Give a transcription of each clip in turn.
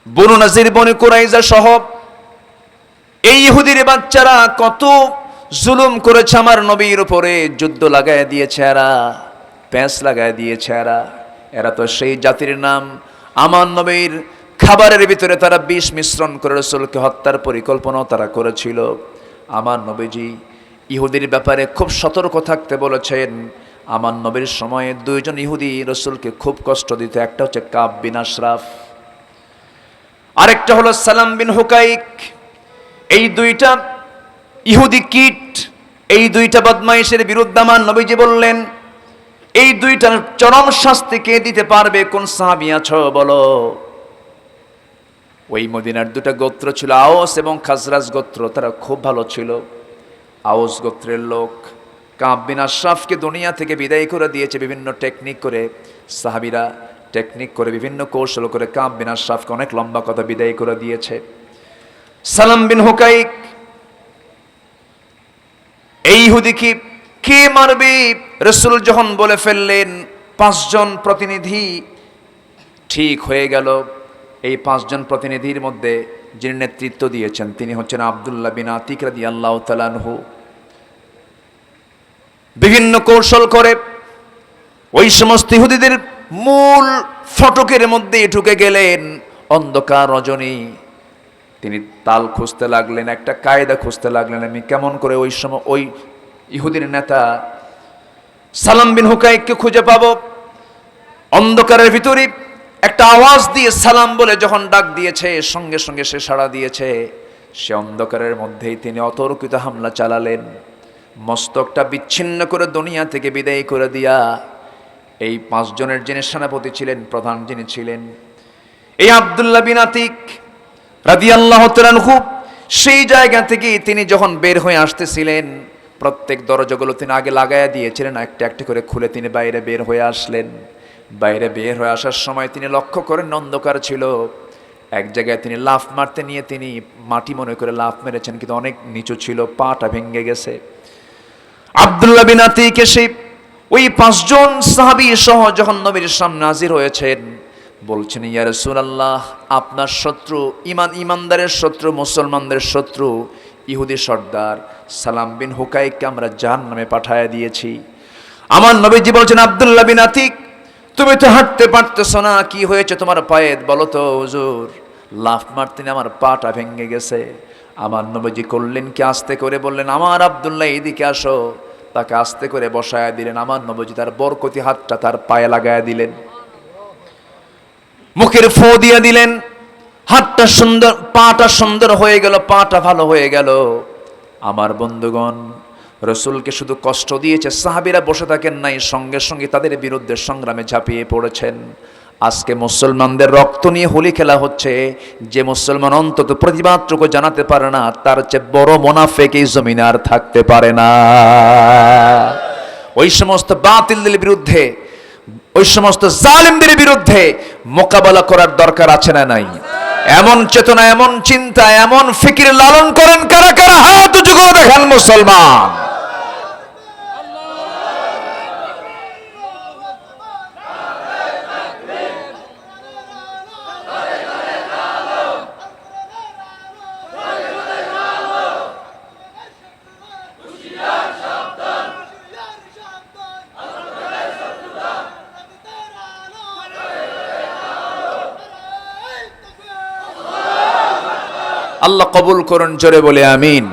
বনু নাজির, বনু কুরাইজা সহ এই ইহুদির বাচ্চারা কত জুলুম করেছে আমার নবীর উপরে, যুদ্ধ লাগায় দিয়েছে এরা, প্যাঁচ লাগায় দিয়েছে এরা তো সেই জাতির নাম। আমার নবীর খাবারের ভিতরে তারা বিষ মিশ্রণ করে রাসূলকে হত্যার পরিকল্পনাও তারা করেছিল। আমার নবীজি ইহুদির ব্যাপারে খুব সতর্ক থাকতে বলেছেন। আমার নবীর সময়ে দুইজন ইহুদি রাসূলকে খুব কষ্ট দিত, একটা হচ্ছে কাব বিন আশরাফ, আরেকটা হলো সালাম বিন হুকাইক। এই দুইটা ইহুদি কীট, এই দুইটা বদমাইশের বিরুদ্ধে আমার নবীজি বললেন, এই দুইটার চরম শাস্তি কে দিতে পারবে? কোন সাহাবী আছো বলো? ওই মদিনার দুটা গোত্র ছিল, আওস এবং খাজরাজ গোত্র, তারা খুব ভালো ছিল। আওস গোত্রের লোক কাব বিন আশরাফকে দুনিয়া থেকে বিদায় করে দিয়েছে বিভিন্ন টেকনিক করে, সাহাবীরা টেকনিক করে বিভিন্ন কৌশল করে কাব বিন আশরাফকে অনেক লম্বা কথা বিদায় করে দিয়েছে। সালাম বিন হুকাইক, এই ইহুদিকে কে মারবে? রাসূল যখন বলে ফেললেন, পাঁচজন প্রতিনিধি ঠিক হয়ে গেল। এই পাঁচজন প্রতিনিধির মধ্যে যিনি নেতৃত্ব দিয়েছেন তিনি হচ্ছেন আব্দুল্লাহ বিন আতিক রাদিয়াল্লাহু তাআলা আনহু। বিভিন্ন কৌশল করে ওই সমস্ত ইহুদিদের মূল ফটকের মধ্যে ঢুকে গেলেন। অন্ধকার রজনী, তিনি তাল খুঁজতে লাগলেন, একটা কায়দা খুঁজতে লাগলেন, আমি কেমন করে ওই সময় ওই ইহুদির নেতা সালাম বিন হুকাইককে খুঁজে পাবো। অন্ধকারের ভিতরে একটা আওয়াজ দিয়ে সালাম বলে যখন ডাক দিয়েছে, সঙ্গে সঙ্গে সে সাড়া দিয়েছে। সে অন্ধকারের মধ্যেই তিনি অতর্কিত হামলা চালালেন, মস্তকটা বিচ্ছিন্ন করে দুনিয়া থেকে বিদায় করে দিয়া এই পাঁচজনের যিনি সেনাপতি ছিলেন, প্রধান যিনি ছিলেন, এই আব্দুল্লাহ বিন আতিক রাদিয়াল্লাহু তাআলা আনহু, সেই জায়গা থেকে তিনি যখন বের হয়ে আসতেছিলেন, প্রত্যেক দরজাগুলো তিনি আগে লাগাইয়া দিয়েছিলেন, একটা একটা করে খুলে তিনি বাইরে বের হয়ে আসলেন। বাইরে বের হয়ে আসার সময় তিনি লক্ষ্য করেন অন্ধকার ছিল। এক জায়গায় তিনি লাফ মারতে নিয়ে তিনি মাটি মনে করে লাফ মেরেছেন, কিন্তু অনেক নিচু ছিল, পাটা ভেঙে গেছে। আব্দুল্লাহ বিন আতিক এসে ওই পাঁচজন সাহাবী সহ যখন নবীর সামনে হাজির হয়েছেন, বলছেন, ইয়া রাসূলুল্লাহ, আপনার শত্রু, ইমানদারের শত্রু, মুসলমানদের শত্রু ইহুদি সর্দার সালাম বিন হুকাইককে আমরা জাহান্নামে পাঠায়া দিয়েছি। আমার নবীজি বলছেন, আব্দুল্লাহ বিন আতিক, তুমি তো হাঁটতে পারতেছো না, কি হয়েছে তোমার পায়ে বলো তো হুজুর? লাফ মারতে আমার পাটা ভেঙে গেছে। আমার নবীজি করলেন কি, আস্তে করে বললেন, আমার আব্দুল্লাহ এইদিকে আসো। তাকে আস্তে করে বসায়া দিলেন। আমার নবীজি তার বরকতি হাতটা তার পায়ে লাগায়া দিলেন, মুখের ফু দিয়ে দিলেন, হাতটা সুন্দর, পাটা সুন্দর হয়ে গেল, পাটা ভালো হয়ে গেল। আমার বন্ধুগণ, রসুলকে শুধু কষ্ট দিয়েছে, সাহাবীরা বসে থাকেন নাই, সঙ্গে সঙ্গে তাদের বিরুদ্ধে সংগ্রামে ঝাঁপিয়ে পড়েছেন। আজকে মুসলমানদের রক্ত নিয়ে হোলি খেলা হচ্ছে। যে মুসলমান অন্তত প্রতিবাদটুকু জানাতে পারে না, তার চেয়ে বড় মুনাফিক এই জমিনে আর থাকতে পারে না। ওই সমস্ত বাতিলদের বিরুদ্ধে, ওই সমস্ত জালিমদের বিরুদ্ধে মোকাবেলা করার দরকার আছে না নাই? এমন চেতনা, এমন চিন্তা, এমন ফিকির লালন করেন কারা কারা? হাত উঁচু করে দেখান মুসলমান। আল্লাহ কবুল করুন, জোরে বলে আমিন।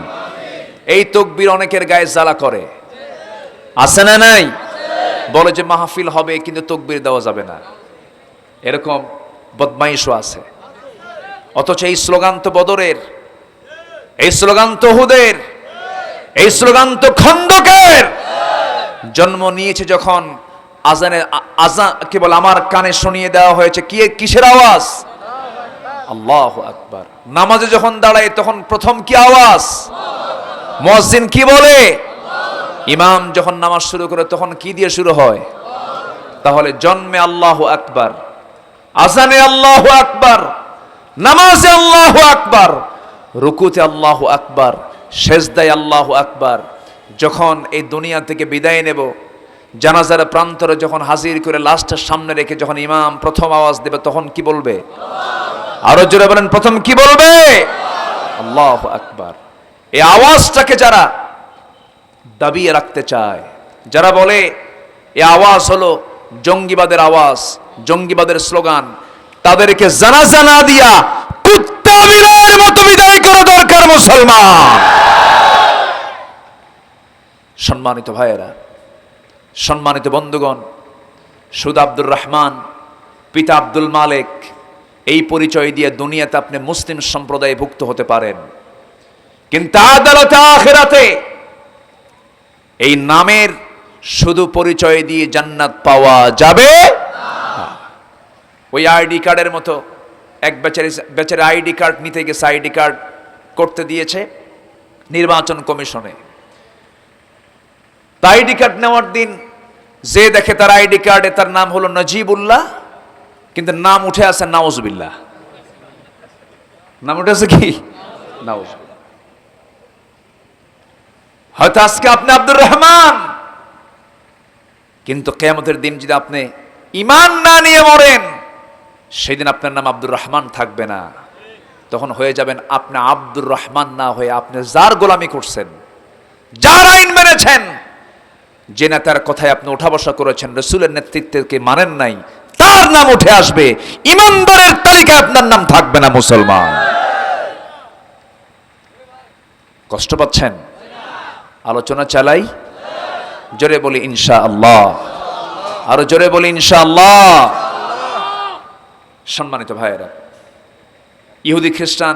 এই তাকবীর অনেকের গায়ে জ্বালা করে, আছে না নাই? বলে যে মাহফিল হবে কিন্তু তাকবীর দেওয়া যাবে না, এরকম বদমাইশও আছে। অথচ এই স্লোগান তো বদরের, এই স্লোগান তো উহুদের, এই স্লোগান তো খন্দকের। জন্ম নিয়েছে যখন আজান কি বলে আমার কানে শুনিয়ে দেওয়া হয়েছে, কিসের আওয়াজ? আল্লাহু আকবার। নামাজে যখন দাঁড়ায় তখন প্রথম কি আওয়াজ? মুয়াজ্জিন কি বলে? ইমাম যখন নামাজ শুরু করে তখন কি দিয়ে শুরু হয়? তাহলে জন্মে আল্লাহু আকবার, আজানে আল্লাহু আকবার, নামাজে আল্লাহু আকবার, রুকুতে আল্লাহু আকবার, সেজদায় আল্লাহু আকবার। যখন এই দুনিয়া থেকে বিদায় নেব, জানাজার প্রান্তরে যখন হাজির করে লাশটার সামনে রেখে যখন ইমাম প্রথম আওয়াজ দেবে তখন কি বলবে? আরো জোরে বলেন, প্রথম কি বলবে? আল্লাহু আকবার। এই আওয়াজটাকে যারা দাবিয়ে রাখতে চায়, যারা বলে এই আওয়াজ হলো জঙ্গিবাদের আওয়াজ, জঙ্গিবাদের স্লোগান, তাদেরকে জানাজা না দিয়া কুত্তা বিড়ালের মতো বিদায় করা দরকার মুসলমান। সম্মানিত ভাইয়েরা, সম্মানিত বন্ধুগণ, শুধু আব্দুর রহমান, পিতা আব্দুল মালেক, এই পরিচয় দিয়ে দুনিয়াতে আপনি মুসলিম সম্প্রদায়ে ভুক্ত হতে পারেন, কিন্তু আদালতে আখিরাতে এই নামের শুধু পরিচয় দিয়ে জান্নাত পাওয়া যাবে না। ওই আইডি কার্ডের মতো এক বেচারে আইডি কার্ড নিতে গেছে, আইডি কার্ড করতে দিয়েছে নির্বাচন কমিশনে। আইডি কার্ড নেওয়ার দিন যে দেখে তার আইডি কার্ডে তার নাম হলো নজিবুল্লাহ, কিন্তু নাম উঠে আছে নাউজুবিল্লাহ। নাম উঠে আছে কি? নাউজুবিল্লাহ। হয়তো আজকে আপনি আব্দুর রহমান, কিন্তু কিয়ামতের দিন যদি আপনি ঈমান না নিয়ে মরেন, সেদিন আপনার নাম আব্দুর রহমান থাকবে না। তখন হয়ে যাবেন আপনি আব্দুর রহমান না হয়ে আপনি যার গোলামি করছেন, যার আইন মেনেছেন, যে নেতার কথায় আপনি ওঠা বসা করেছেন, রাসূলের নেতৃত্বকে মানেন নাই, তার নাম উঠে আসবে। ঈমানদারের তালিকায় আপনার নাম থাকবে না মুসলমান। কষ্ট পাচ্ছেন? আলোচনা চালাই, জোরে বলি ইনশাআল্লাহ, আরো জোরে বলি ইনশাআল্লাহ। সম্মানিত ভাইয়েরা, ইহুদি খ্রিস্টান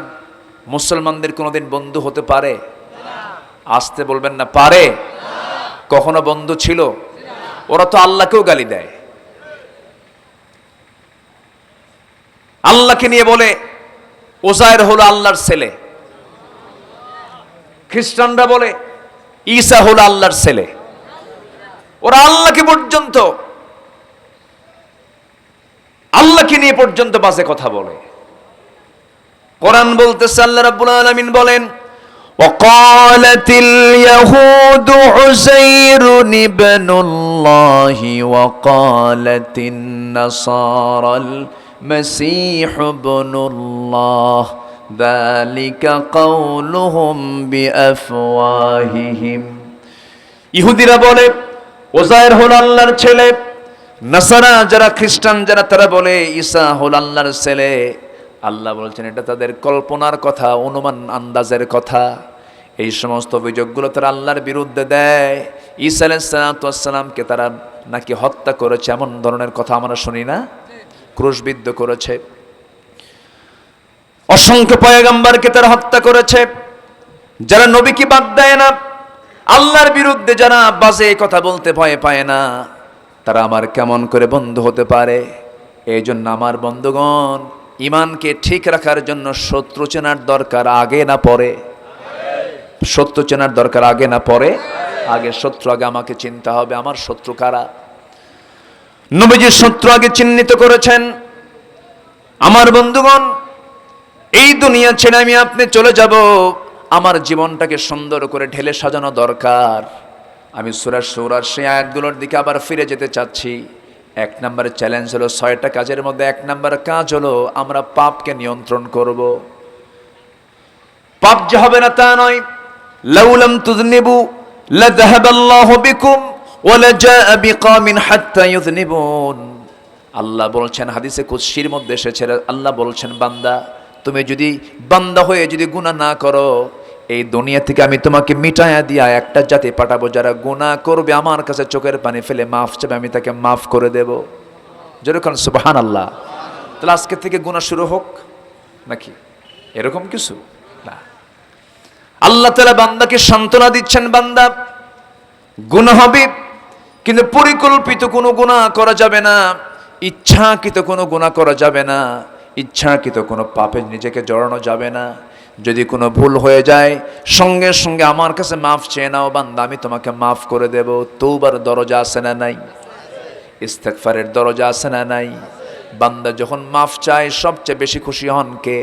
মুসলমানদের কোনোদিন বন্ধু হতে পারে? আসতে বলবেন না, পারে? কখনো বন্ধু ছিল? ওরা তো আল্লাহকেও গালি দেয়, আল্লাহকে নিয়ে বলে ওজায়ের হলো আল্লাহর ছেলে। খ্রিস্টানরা বলে ঈসা হলো আল্লাহর ছেলে। ওরা আল্লাহকে পর্যন্ত, আল্লাহকে নিয়ে পর্যন্ত বাজে কথা বলে। কোরআন বলতেছে, আল্লাহ রাব্বুল আলামিন বলেন, وقالت اليهود عزير ابن الله وقالت النصارى المسيح ابن الله ذلك قولهم بأفواههم। ইহুদিরা বলে ওজায়ের হলো আল্লাহর ছেলে, নাসারা যারা খ্রিস্টান যারা তারা বলে ঈসা হলো আল্লাহর ছেলে। আল্লাহ বলছেন এটা তাদের কল্পনার কথা, অনুমান আন্দাজের কথা। এই সমস্ত অভিযোগগুলো তারা আল্লাহর বিরুদ্ধে দেয়। ঈসা আলাইহিস সালামকে তারা নাকি হত্যা করেছে, এমন ধরনের কথা আমরা শুনি না? ক্রুশবিদ্ধ করেছে, অসংখ্য পয়গম্বরকে তারা হত্যা করেছে। যারা নবীকে বাদ দেয় না, আল্লাহর বিরুদ্ধে যারা বাজে কথা বলতে ভয় পায় না, তারা আমার কেমন করে বন্ধু হতে পারে? এই জন্য আমার বন্ধুগণ, ইমানকে ঠিক রাখার জন্য শত্রু চেনার দরকার আগে না পরে? শত্রু চেনার দরকার আগে না পরে? আগে শত্রু, আগে আমাকে চিনতে হবে আমার শত্রু কারা। নবীজির শত্রু আগে চিহ্নিত করেছেন। আমার বন্ধুগণ, এই দুনিয়া ছেড়ে আমি আপনি চলে যাব, আমার জীবনটাকে সুন্দর করে ঢেলে সাজানো দরকার। আমি সূরা শুরার সেই আয়াতগুলোর দিকে আবার ফিরে যেতে চাচ্ছি। এক নম্বরের চ্যালেঞ্জ হলো 6টা কাজের মধ্যে এক নম্বর কাজ হলো আমরা পাপকে নিয়ন্ত্রণ করব। পাপ যে হবে না তা নয়। লাউলাম তুযনিবু লাযাহাবাল্লাহু বিকুম ওয়া লাজাআ বিকাওমিন হাত্তা ইউযনিবুন। আল্লাহ বলছেন, হাদিসে কুদসির মধ্যে এসেছে, আল্লাহ বলছেন, বান্দা তুমি যদি বান্দা হয়ে যদি গুনাহ না করো, এই দুনিয়া থেকে আমি তোমাকে মিটায়া দিয়া একটা জাতি পাঠাবো, যারা গুনাহ করবে আমার কাছে চোখের পানি ফেলে মাফ চাবে, আমি তাকে মাফ করে দেব। যেরকম সুবহানাল্লাহ। তাহলে আজকে থেকে গুনাহ শুরু হোক নাকি? এরকম কিছু না। আল্লাহ তাআলা বান্দাকে সান্ত্বনা দিচ্ছেন, বান্দা গুনাহ হবে, কিন্তু পরিকল্পিত কোনো গুনাহ করা যাবে না, ইচ্ছাকৃত কোনো গুনাহ করা যাবে না, ইচ্ছাকৃত কোনো পাপে নিজেকে জড়ানো যাবে না। যদি কোনো ভুল হয়ে যায় সঙ্গে সঙ্গে আমার কাছে মাফ চেয়ে নাও বান্দা, আমি তোমাকে মাফ করে দেব। তওবার দরজা আছে না নাই? ইস্তেগফারের দরজা আছে না নাই? বান্দা যখন মাফ চায় সবচেয়ে বেশি খুশি হন কে?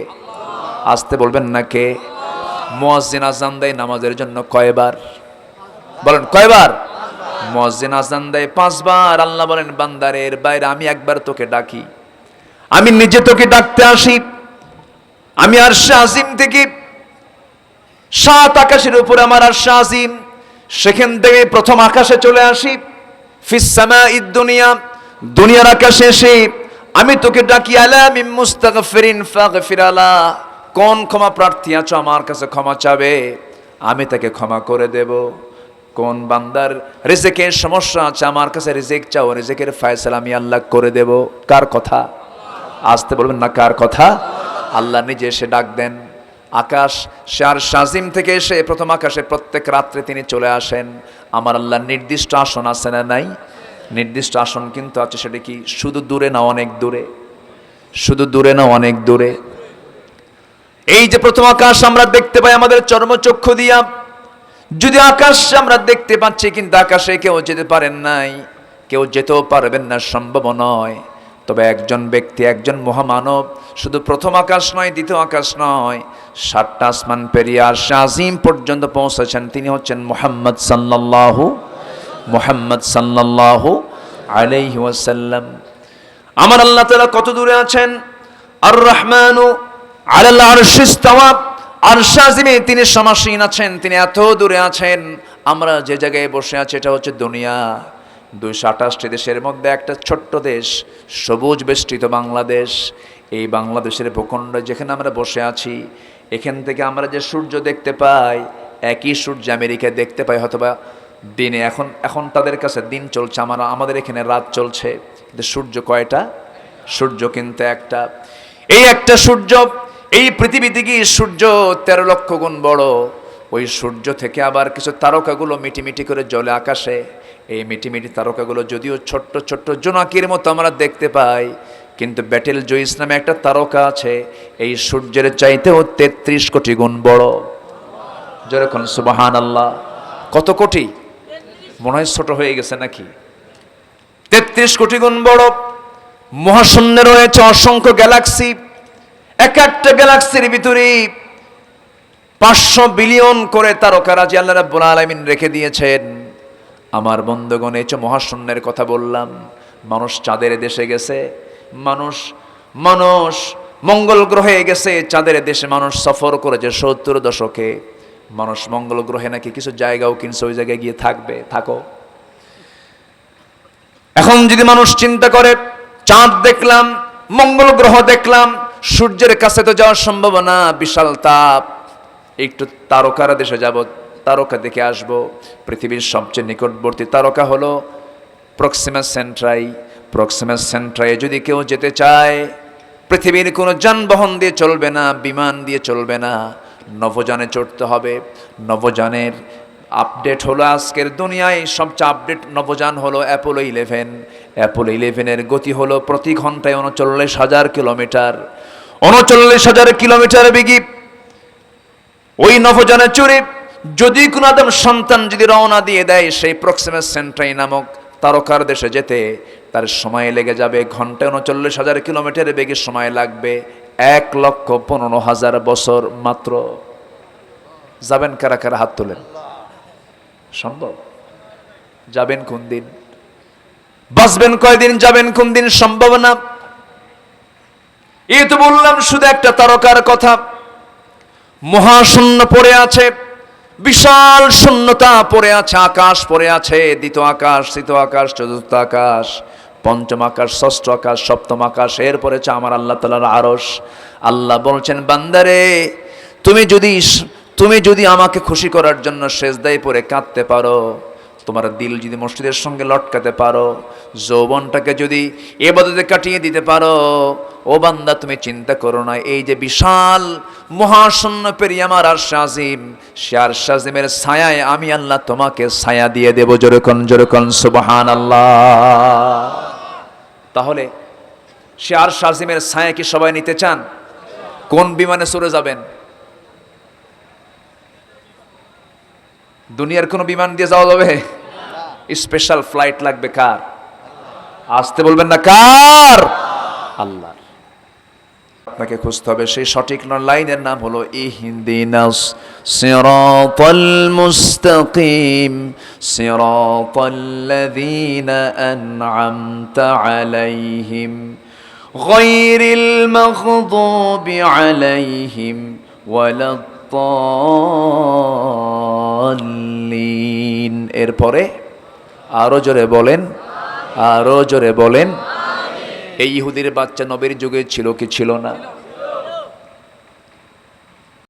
আসতে বলবেন না কে? মুয়াজ্জিন আযান দেয় নামাজের জন্য কয়বার? বলেন কয়বার? মুয়াজ্জিন আযান দেয় 5 বার। আল্লাহ বলেন, বান্দারে এর বাইরে আমি একবার তোকে ডাকি, আমি নিজে তোকে ডাকতে আসি, আমি আরশে আজিম থেকে 7 আকাশের উপরে আমার আরশে আজিম, সেখান থেকে প্রথম আকাশে চলে আসি। ফিস সামাইদ দুনিয়া, দুনিয়ার আকাশে এসে আমি তোকে ডাকি, আলা মিন মুস্তাগফিরিন ফাগফির আলা, কোন ক্ষমা প্রার্থী আছো আমার কাছে ক্ষমা চাবে, আমি তাকে ক্ষমা করে দেব। কোন বান্দার রিজিকের সমস্যা আছে আমার কাছে রিজিক চাও, রিজিকের ফয়সালা আমি আল্লাহ করে দেব। কার কথা? আসতে বলবেন না, কার কথা? আল্লাহ নিজে এসে ডাক দেন। আকাশ আরশে আজিম থেকে এসে প্রথম আকাশে প্রত্যেক রাত্রে তিনি চলে আসেন। আমার আল্লাহর নির্দিষ্ট আসন আছে না নাই? নির্দিষ্ট আসন কিন্তু আছে। সেটা কি শুধু দূরে না অনেক দূরে? শুধু দূরে না অনেক দূরে? এই যে প্রথম আকাশ আমরা দেখতে পাই আমাদের চর্মচক্ষু দিয়া, যদি আকাশ আমরা দেখতে পাচ্ছি কিন্তু আকাশে কেউ যেতে পারেন নাই, কেউ যেতেও পারবেন না, সম্ভব নয়। তবে একজন ব্যক্তি, একজন মহামানব শুধু প্রথম আকাশ নয়, দ্বিতীয় আকাশ নয়, 7টা আসমান পেরিয়ে আরশে আজিম পর্যন্ত পৌঁছেছেন। তিনি হচ্ছেন মুহাম্মদ সাল্লাল্লাহু আলাইহি ওয়াসাল্লাম। আমার আল্লাহ তাআলা কত দূরে আছেন? আর রহমানু আলাল আরশি ইস্তাওয়া, আরশে আজিমে তিনি সমাসীন আছেন, তিনি এত দূরে আছেন। আমরা যে জায়গায় বসে আছি এটা হচ্ছে দুনিয়া। 228টি দেশের মধ্যে একটা ছোট্ট দেশ, সবুজ বেষ্টিত বাংলাদেশ। এই বাংলাদেশের ভূখণ্ডে যেখানে আমরা বসে আছি, এখান থেকে আমরা যে সূর্য দেখতে পাই, একই সূর্য আমেরিকায় দেখতে পাই হয়তোবা দিনে। এখন তাদের কাছে দিন চলছে, আমাদের এখানে রাত চলছে, কিন্তু সূর্য কয়টা? সূর্য কিন্তু একটা। এই একটা সূর্য, এই পৃথিবী থেকে সূর্য 13 লক্ষ গুণ বড়। ওই সূর্য থেকে আবার কিছু তারকাগুলো মিটিমিটি করে জ্বলে আকাশে। এই মিটিমিটি তারকাগুলো যদিও ছোট্ট ছোট্ট জোনাকির মতো আমরা দেখতে পাই, কিন্তু ব্যাটেল জুইস নামে একটা তারকা আছে, এই সূর্যের চাইতেও 33 কোটি গুণ বড়। যেরকম সুবহানাল্লাহ। কত কোটি? মনে হয় ছোট হয়ে গেছে নাকি? 33 কোটি গুণ বড়। মহাশূন্যে রয়েছে অসংখ্য গ্যালাক্সি। এক একটা গ্যালাক্সির ভিতরে 500 বিলিয়ন করে তারকারাজি আল্লাহ রাব্বুল আলামিন রেখে দিয়েছেন। আমার বন্ধুগণ, এই যে মহাশূন্যের কথা বললাম, মানুষ চাঁদের দেশে গেছে, মানুষ মঙ্গল গ্রহে গেছে, চাঁদের দেশে মানুষ সফর করেছে 70 দশকে। মানুষ মঙ্গল গ্রহে নাকি কিছু জায়গাও কিনছে, ওই জায়গায় গিয়ে থাকো। এখন যদি মানুষ চিন্তা করে, চাঁদ দেখলাম, মঙ্গল গ্রহ দেখলাম, সূর্যের কাছে তো যাওয়া সম্ভব না, বিশাল তাপ, একটু তারকার দেশে যাব, তারকা দেখে আসব। পৃথিবীর সবচেয়ে নিকটবর্তী তারকা হলো প্রক্সিমা সেন্ট্রাই। প্রক্সিমা সেন্ট্রাই যদি কেউ যেতে চায়, পৃথিবীর কোনো যানবাহন দিয়ে চলবে না, বিমান দিয়ে চলবে না, নভোযানে চড়তে হবে। নভোযানের আপডেট হলো আজকের দুনিয়ায় সবচেয়ে আপডেট নভোযান হলো অ্যাপোলো 11। অ্যাপোলো 11-এর গতি হলো প্রতি ঘন্টায় 39,000 কিলোমিটার। 39,000 কিলোমিটার বেগে ওই নভোযানে চড়ে যদি কোনো আদম সন্তান যদি রওনা দিয়ে দেয় সেই প্রক্সিমা সেন্ট্রাই নামক তারকার দেশে যেতে, তার সময় লেগে যাবে ঘন্টায় 39,000 কিলোমিটার বেগে সময় লাগবে 1,15,000 বছর মাত্র। যাবেন কারা কারা? হাত তোলেন। সম্ভব? যাবেন কোন দিন? বাঁচবেন কয়দিন? যাবেন কোন দিন? সম্ভব না। এই তো বললাম শুধু একটা তারকার কথা। মহাশূন্য পড়ে আছে, বিশাল শূন্যতা পড়ে আছে, আকাশ পড়ে আছে, দ্বিতীয় আকাশ, তৃতীয় আকাশ, চতুর্থ আকাশ, পঞ্চম আকাশ, ষষ্ঠ আকাশ, সপ্তম আকাশ, এরপরে আমার আল্লাহ তাআলার আরশ। আল্লাহ বলছেন, বান্দারে তুমি যদি আমাকে খুশি করার জন্য সেজদায় পড়ে কাঁদতে পারো, তোমার দিল যদি মসজিদের সঙ্গে লটকাতে পারো, যৌবনটাকে যদি ইবাদতে কাটিয়ে দিতে পারো, ও বান্দা তুমি চিন্তা করো না, এই যে বিশাল মহাশূন্য পেরিয়ে আমার আরশে আজিম, সে আরশে আজিমের ছায়ায় আমি আল্লাহ তোমাকে ছায়া দিয়ে দেব। জোরেকন সুবহানাল্লাহ। তাহলে সে আরশে আজিমের ছায়া কি সবাই নিতে চান? কোন বিমানে চড়ে যাবেন? দুনিয়ার কোন বিমান দিয়ে যাওয়া যাবে? স্পেশাল ফ্লাইট লাগবে কার? আসতে বলবেন না, কার? আল্লাহ। আপনাকে খুঁজতে হবে সেই সঠিক লাইনের নাম হলো ইহদিনাস সিরাতাল মুস্তাকিম সিরাতাল্লাযীনা আন'আমতা আলাইহিম গায়রিল মাগদুবি আলাইহিম ওয়ালাদ-দাল্লিন। এরপরে আরো জোরে বলেন, আরো জোরে বলেন। এই ইহুদির বাচ্চা নবীর যুগে ছিল কি ছিল না?